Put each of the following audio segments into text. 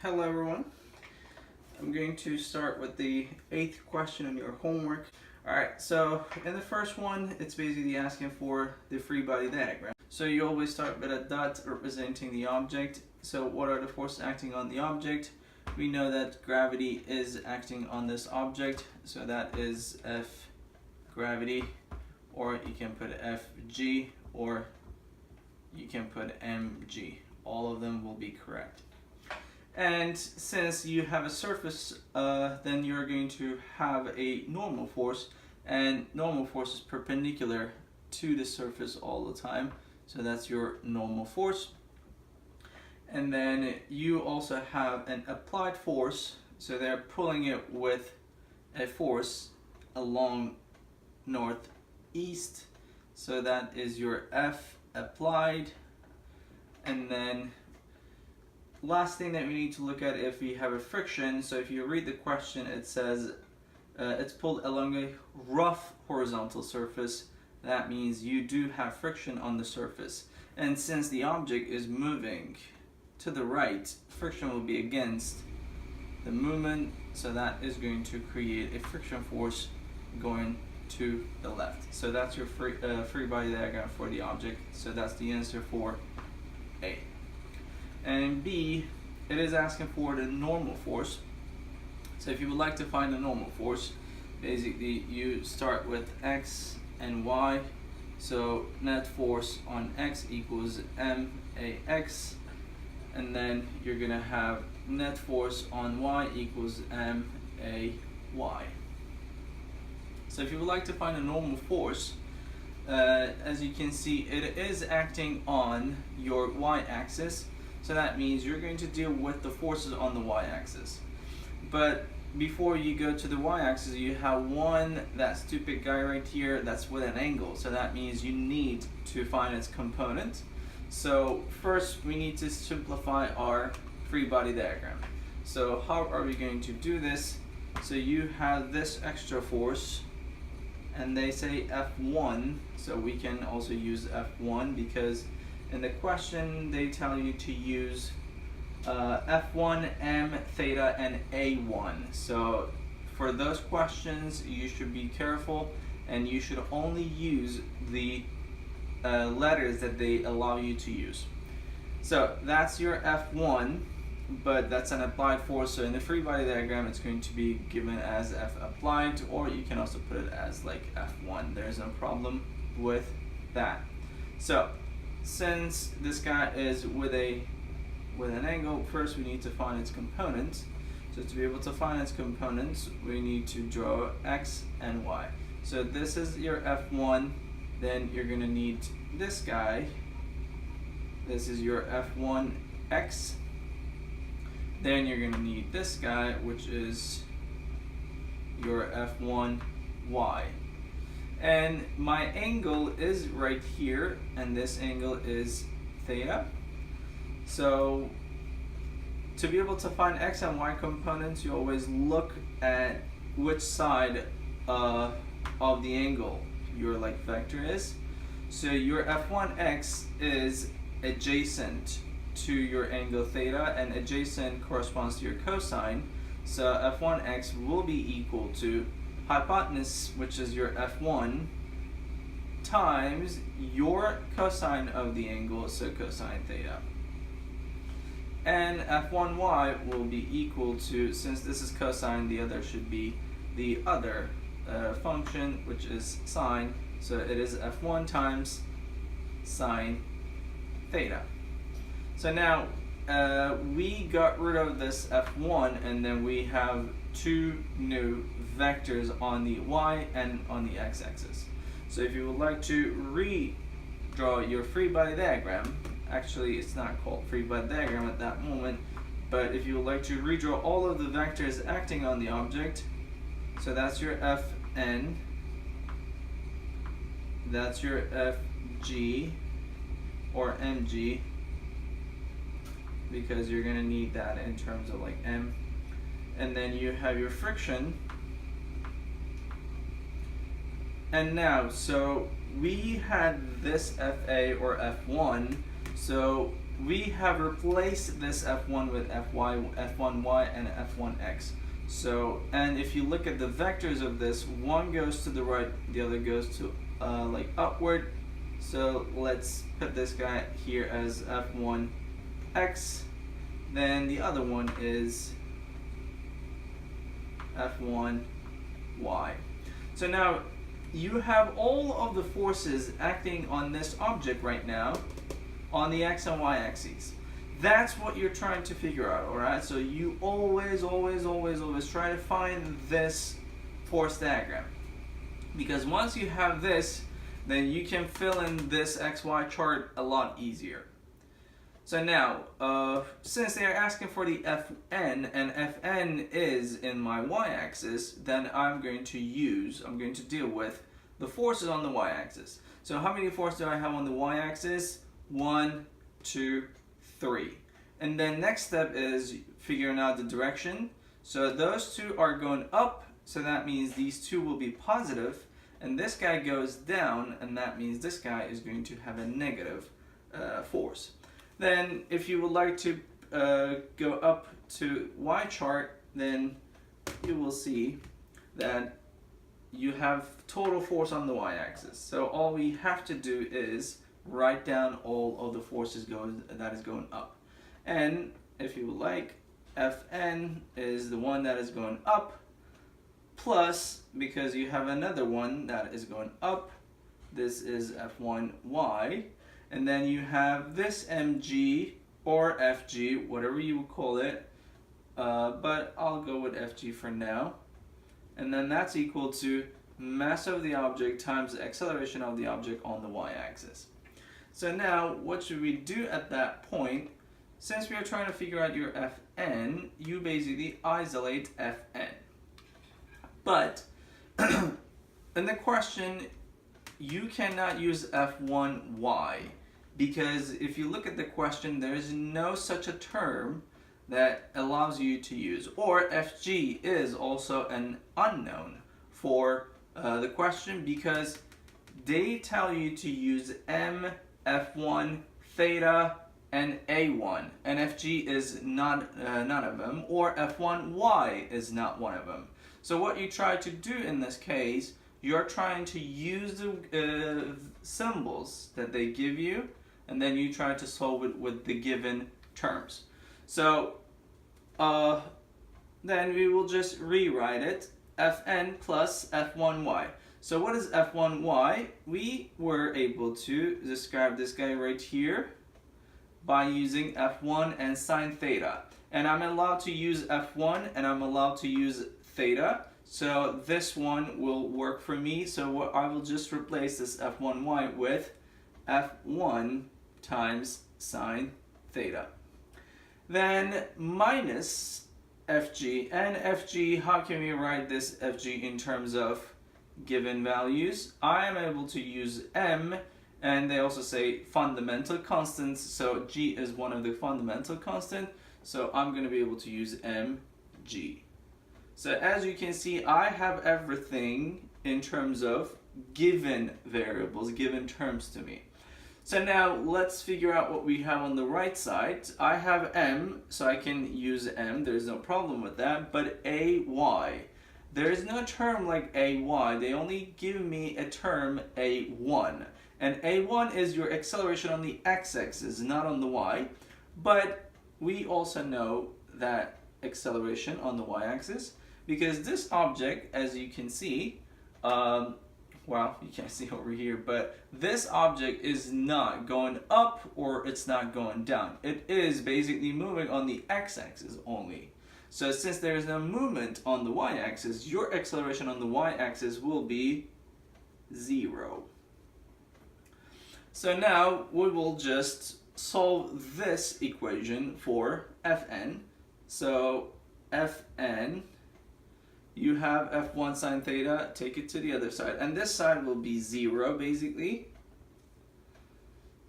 Hello everyone. I'm going to start with the 8th question on your homework. Alright, so in the first one, it's basically asking for the free body diagram. So you always start with a dot representing the object. So what are the forces acting on the object? We know that gravity is acting on this object, so that is F gravity, or you can put Fg, or you can put mg. All of them will be correct. And since you have a surface, then you're going to have a normal force, and normal force is perpendicular to the surface all the time, so that's your normal force. And then you also have an applied force, so they're pulling it with a force along northeast, so that is your F applied. And then last thing that we need to look at, if we have a friction, so if you read the question, it says it's pulled along a rough horizontal surface. That means you do have friction on the surface, and since the object is moving to the right, friction will be against the movement, so that is going to create a friction force going to the left. So that's your free body diagram for the object. So that's the answer for A. And B, it is asking for the normal force. So if you would like to find the normal force, basically you start with X and Y. So net force on X equals MAX, and then you're gonna have net force on Y equals MAY. So if you would like to find a normal force, as you can see, it is acting on your y-axis. So that means you're going to deal with the forces on the y-axis. But before you go to the y-axis, you have that stupid guy right here that's with an angle. So that means you need to find its component. So first we need to simplify our free body diagram. So how are we going to do this? So you have this extra force, and they say F1, so we can also use F1 because in the question they tell you to use F1, M, theta, and A1. So for those questions you should be careful, and you should only use the letters that they allow you to use. So that's your F1, but that's an applied force, so in the free body diagram it's going to be given as F applied, or you can also put it as like F1. There's no problem with that. So since this guy is with an angle, first we need to find its components. So to be able to find its components, we need to draw X and Y. So this is your F1, then you're going to need this guy. This is your F1X. Then you're going to need this guy, which is your F1Y. And my angle is right here, and this angle is theta. So to be able to find X and Y components, you always look at which side of the angle your vector is. So your F1X is adjacent to your angle theta, and adjacent corresponds to your cosine. So F1X will be equal to hypotenuse, which is your F1, times your cosine of the angle, so cosine theta. And F1Y will be equal to, since this is cosine, the other should be the other function, which is sine. So it is F1 times sine theta. So now we got rid of this F1, and then we have two new vectors on the y and on the x-axis. So if you would like to redraw your free body diagram, actually it's not called free body diagram at that moment, but if you would like to redraw all of the vectors acting on the object, so that's your Fn, that's your Fg or Mg, because you're going to need that in terms of M. And then you have your friction. And now, so we had this Fa or F1, so we have replaced this f1 with f1y, and f1x. So, and if you look at the vectors of this, one goes to the right, the other goes to like upward. So let's put this guy here as f1x, then the other one is f1y. So now you have all of the forces acting on this object right now on the x and y axes. That's what you're trying to figure out, alright? So you always try to find this force diagram. Because once you have this, then you can fill in this XY chart a lot easier. So now, since they are asking for the Fn, and Fn is in my y-axis, then I'm going to deal with the forces on the y-axis. So how many forces do I have on the y-axis? 1, 2, 3. And then next step is figuring out the direction. So those two are going up, so that means these two will be positive, and this guy goes down, and that means this guy is going to have a negative force. Then if you would like to go up to y chart, then you will see that you have total force on the y-axis. So all we have to do is write down all of the forces that is going up. And if you would like, Fn is the one that is going up, plus, because you have another one that is going up, this is F1y, and then you have this mg or fg, whatever you would call it, but I'll go with fg for now. And then that's equal to mass of the object times the acceleration of the object on the y-axis. So now, what should we do at that point? Since we are trying to figure out your Fn, you basically isolate Fn. But in the question, you cannot use F1y, because if you look at the question, there is no such a term that allows you to use. Or Fg is also an unknown for the question, because they tell you to use M, F1, theta, and A1, and Fg is not none of them, or F1y is not one of them. So what you try to do in this case, you're trying to use the symbols that they give you, and then you try to solve it with the given terms. So then we will just rewrite it, Fn plus F1y. So what is F1y? We were able to describe this guy right here by using F1 and sine theta. And I'm allowed to use F1 and I'm allowed to use theta. So this one will work for me. So I will just replace this F1y with F1 times sine theta. Then minus Fg. And Fg, how can we write this Fg in terms of given values? I am able to use M, and they also say fundamental constants, so G is one of the fundamental constant, so I'm going to be able to use mg. So as you can see, I have everything in terms of given variables, given terms to me. So now let's figure out what we have on the right side. I have m, so I can use m, there's no problem with that, but ay. There is no term like ay, they only give me a term a1. And a1 is your acceleration on the x-axis, not on the y. But we also know that acceleration on the y-axis, because this object, as you can see, well, you can't see over here, but this object is not going up or it's not going down. It is basically moving on the x-axis only. So since there is no movement on the y-axis, your acceleration on the y-axis will be 0. So now we will just solve this equation for Fn. So Fn, you have F1 sine theta, take it to the other side. And this side will be 0 basically.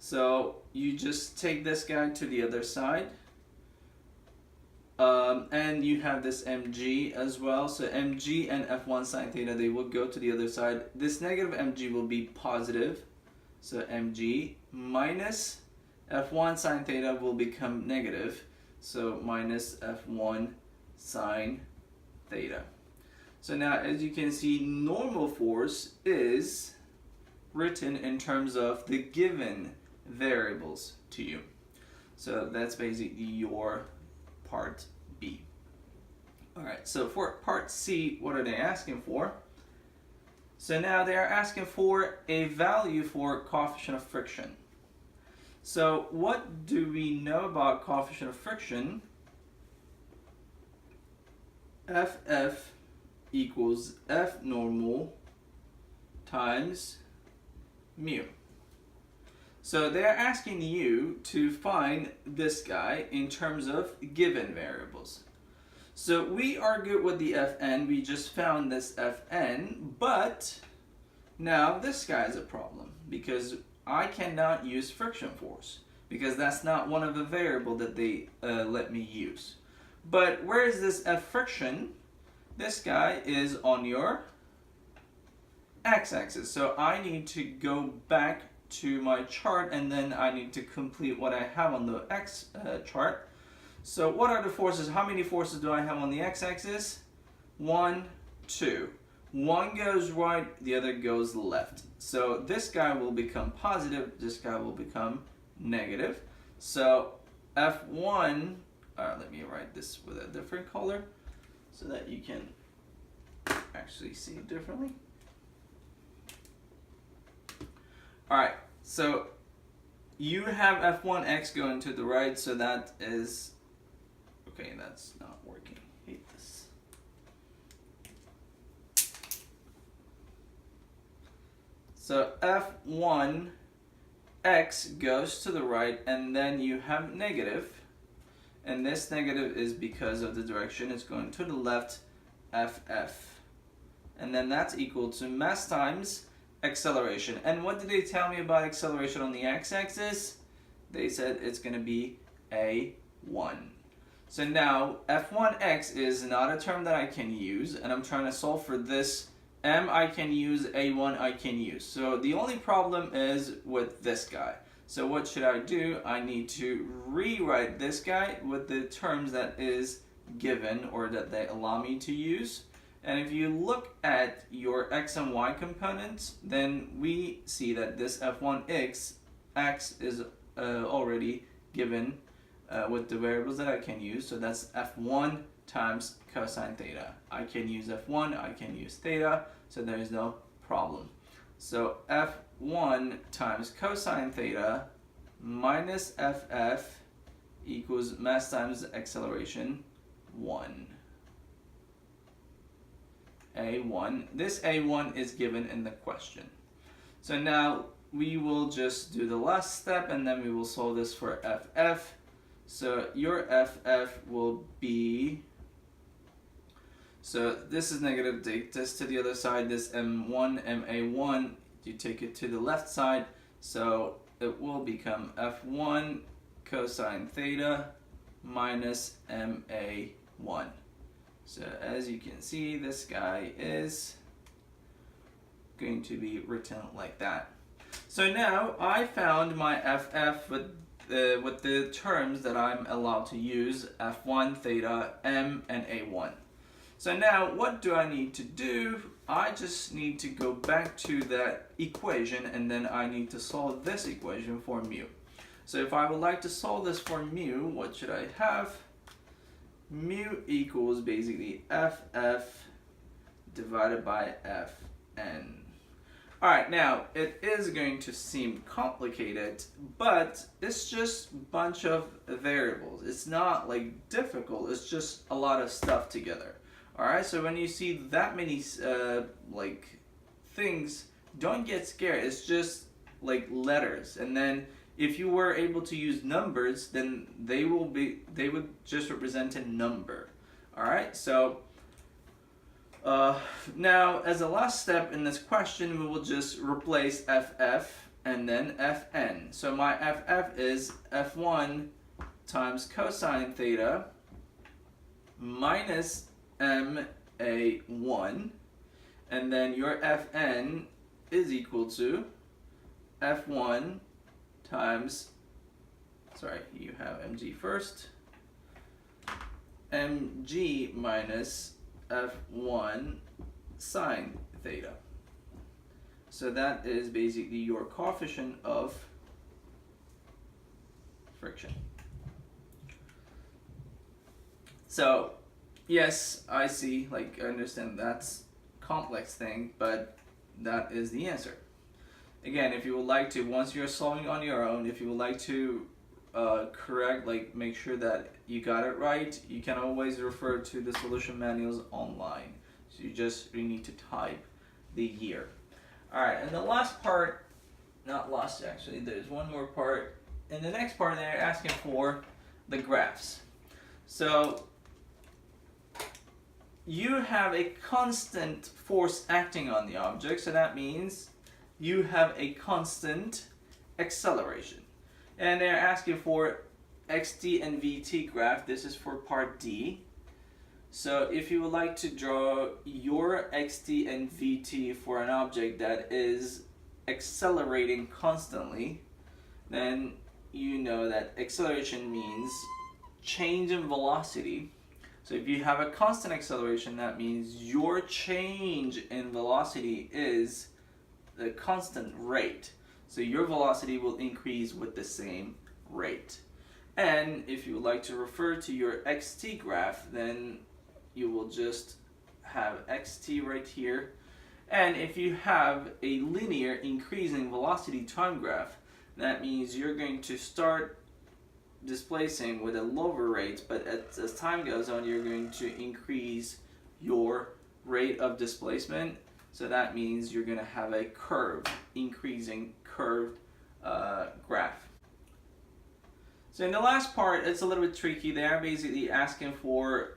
So you just take this guy to the other side. And you have this mg as well. So mg and F1 sine theta, they will go to the other side. This negative mg will be positive. So mg minus f1 sine theta will become negative, so minus f1 sine theta. So now, as you can see, normal force is written in terms of the given variables to you. So that's basically your part B. Alright, so for part C, what are they asking for? So now they are asking for a value for coefficient of friction. So what do we know about coefficient of friction? FF equals F normal times mu. So they're asking you to find this guy in terms of given variables. So we are good with the Fn, we just found this Fn, but now this guy is a problem because I cannot use friction force because that's not one of the variables that they let me use. But where is this F friction? This guy is on your x-axis. So I need to go back to my chart and then I need to complete what I have on the x chart. So what are the forces? How many forces do I have on the x-axis? 1, 2. One goes right, the other goes left. So this guy will become positive, this guy will become negative. So F1, let me write this with a different color so that you can actually see it differently. Alright, so you have F1x going to the right, so that is, okay, that's not working. I hate this. So F1x goes to the right, and then you have negative, and this negative is because of the direction it's going to the left, FF. And then that's equal to mass times acceleration. And what did they tell me about acceleration on the x-axis? They said it's going to be A1. So now F1x is not a term that I can use, and I'm trying to solve for this M I can use, A1 I can use. So the only problem is with this guy. So what should I do? I need to rewrite this guy with the terms that is given or that they allow me to use. And if you look at your x and y components, then we see that this F1x is already given with the variables that I can use. So that's F1 times cosine theta. I can use F1, I can use theta, so there is no problem. So F1 times cosine theta minus FF equals mass times acceleration 1. A1. This A1 is given in the question. So now we will just do the last step and then we will solve this for FF. So your FF will be, so this is negative, take this to the other side, this M1, MA1, you take it to the left side, so it will become F1 cosine theta minus MA1. So as you can see, this guy is going to be written like that. So now I found my FF with the terms that I'm allowed to use, F1, theta, M, and A1. So now what do I need to do? I just need to go back to that equation and then I need to solve this equation for mu. So if I would like to solve this for mu, what should I have? Mu equals basically FF divided by Fn. Alright, now it is going to seem complicated, but it's just a bunch of variables. It's not like difficult, it's just a lot of stuff together. Alright, so when you see that many like things, don't get scared. It's just like letters, and then if you were able to use numbers, then they would just represent a number. Alright, so now as a last step in this question, we will just replace FF and then Fn. So my FF is F1 times cosine theta minus MA1, and then your Fn is equal to F1 times sorry, you have mg first, mg minus f1 sine theta. So that is basically your coefficient of friction. So yes, I see, like, I understand that's complex thing, but that is the answer. Again, if you would like to, once you're solving on your own, if you would like to correct, like make sure that you got it right, you can always refer to the solution manuals online. So you just really need to type the year. Alright, and the last part, not last actually, there's one more part. In the next part, they're asking for the graphs. So you have a constant force acting on the object, so that means you have a constant acceleration. And they're asking for xt and vt graph. This is for part D. So if you would like to draw your xt and vt for an object that is accelerating constantly, then you know that acceleration means change in velocity. So if you have a constant acceleration, that means your change in velocity is the constant rate. So your velocity will increase with the same rate. And if you would like to refer to your xt graph, then you will just have xt right here. And if you have a linear increasing velocity time graph, that means you're going to start displacing with a lower rate, but as time goes on, you're going to increase your rate of displacement. So that means you're going to have a curve, increasing curved graph. So in the last part, it's a little bit tricky. They're basically asking for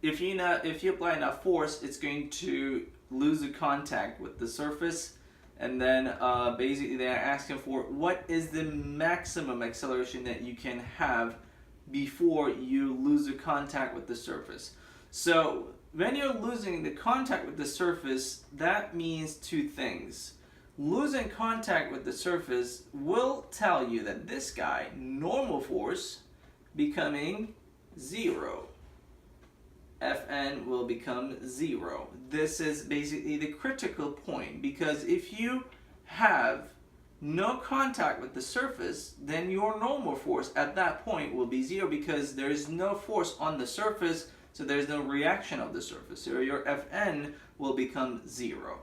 if you apply enough force, it's going to lose the contact with the surface. And then basically they're asking for what is the maximum acceleration that you can have before you lose the contact with the surface. So when you're losing the contact with the surface, that means two things. Losing contact with the surface will tell you that this guy, normal force, becoming 0. Fn will become 0. This is basically the critical point, because if you have no contact with the surface, then your normal force at that point will be 0, because there is no force on the surface, so there's no reaction of the surface. So your Fn will become 0.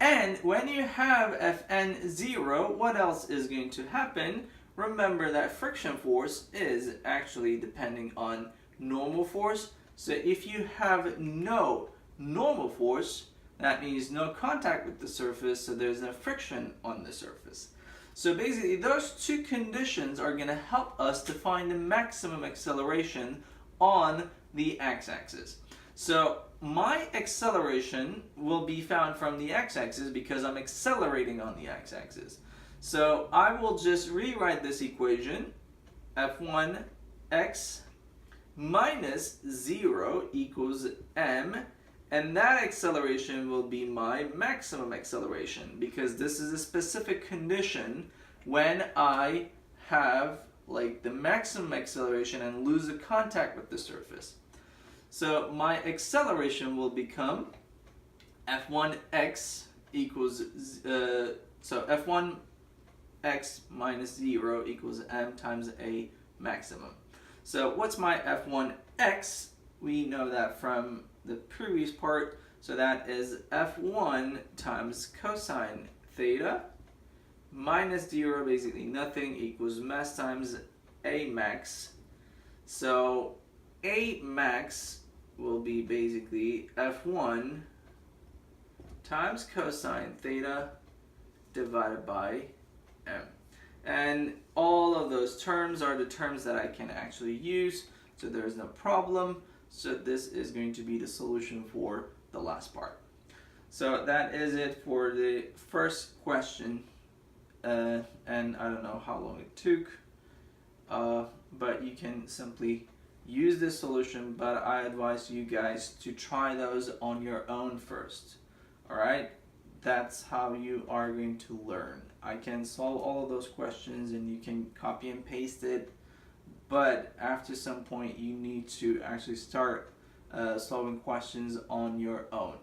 And when you have Fn 0, what else is going to happen? Remember that friction force is actually depending on normal force. So if you have no normal force, that means no contact with the surface, so there's no friction on the surface. So basically those two conditions are going to help us to find the maximum acceleration on the x-axis. So my acceleration will be found from the x-axis because I'm accelerating on the x-axis. So I will just rewrite this equation, f1x minus 0 equals m, and that acceleration will be my maximum acceleration, because this is a specific condition when I have like the maximum acceleration and lose the contact with the surface. So my acceleration will become f1x equals, so f1x minus 0 equals m times a maximum. So what's my f1x? We know that from the previous part, so that is f1 times cosine theta minus 0, basically nothing, equals mass times a max. So a max will be basically f1 times cosine theta divided by m. And all of those terms are the terms that I can actually use, so there's no problem. So this is going to be the solution for the last part. So that is it for the first question, and I don't know how long it took, but you can simply use this solution, but I advise you guys to try those on your own first. Alright, that's how you are going to learn. I can solve all of those questions and you can copy and paste it, but after some point you need to actually start solving questions on your own.